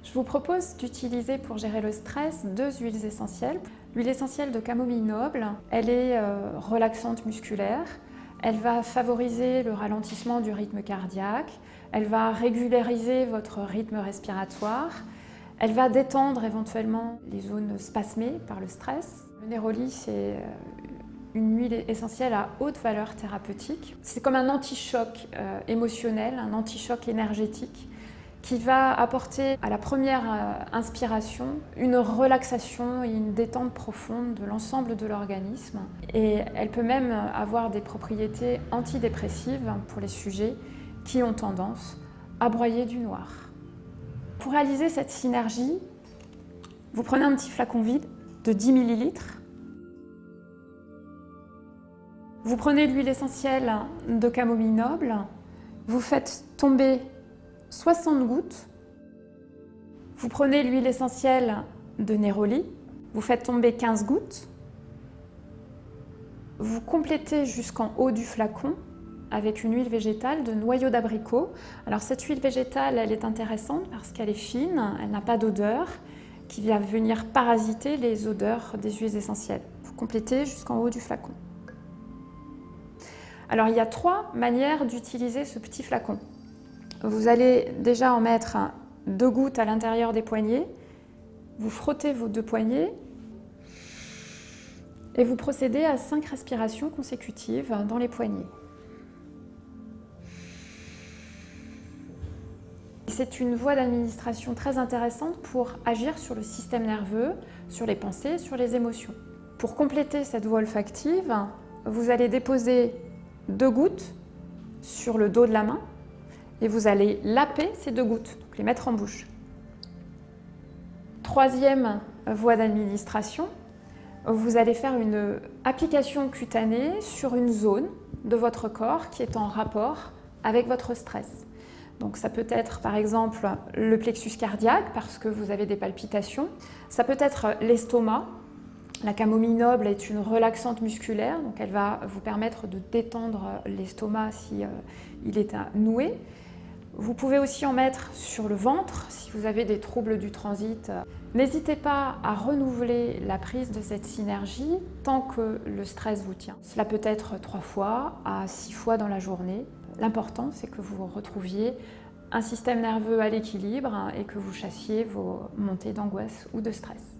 Je vous propose d'utiliser pour gérer le stress 2 huiles essentielles. L'huile essentielle de camomille noble, elle est relaxante musculaire, elle va favoriser le ralentissement du rythme cardiaque, elle va régulariser votre rythme respiratoire, elle va détendre éventuellement les zones spasmées par le stress. Le néroli, c'est une huile essentielle à haute valeur thérapeutique. C'est comme un anti-choc émotionnel, un anti-choc énergétique qui va apporter à la première inspiration une relaxation et une détente profonde de l'ensemble de l'organisme. Et elle peut même avoir des propriétés antidépressives pour les sujets qui ont tendance à broyer du noir. Pour réaliser cette synergie, vous prenez un petit flacon vide de 10 ml. Vous prenez l'huile essentielle de camomille noble, vous faites tomber 60 gouttes. Vous prenez l'huile essentielle de néroli, vous faites tomber 15 gouttes. Vous complétez jusqu'en haut du flacon avec une huile végétale de noyau d'abricot. Alors cette huile végétale, elle est intéressante parce qu'elle est fine, elle n'a pas d'odeur, qui va venir parasiter les odeurs des huiles essentielles. Vous complétez jusqu'en haut du flacon. Alors il y a 3 manières d'utiliser ce petit flacon. Vous allez déjà en mettre 2 gouttes à l'intérieur des poignets, vous frottez vos 2 poignets et vous procédez à 5 respirations consécutives dans les poignets. C'est une voie d'administration très intéressante pour agir sur le système nerveux, sur les pensées, sur les émotions. Pour compléter cette voie olfactive, vous allez déposer 2 gouttes sur le dos de la main et vous allez laper ces 2 gouttes, donc les mettre en bouche. 3e voie d'administration, vous allez faire une application cutanée sur une zone de votre corps qui est en rapport avec votre stress. Donc ça peut être par exemple le plexus cardiaque parce que vous avez des palpitations, ça peut être l'estomac. La camomille noble est une relaxante musculaire, donc elle va vous permettre de détendre l'estomac si il est noué. Vous pouvez aussi en mettre sur le ventre si vous avez des troubles du transit. N'hésitez pas à renouveler la prise de cette synergie tant que le stress vous tient. Cela peut être 3 fois à 6 fois dans la journée. L'important, c'est que vous retrouviez un système nerveux à l'équilibre et que vous chassiez vos montées d'angoisse ou de stress.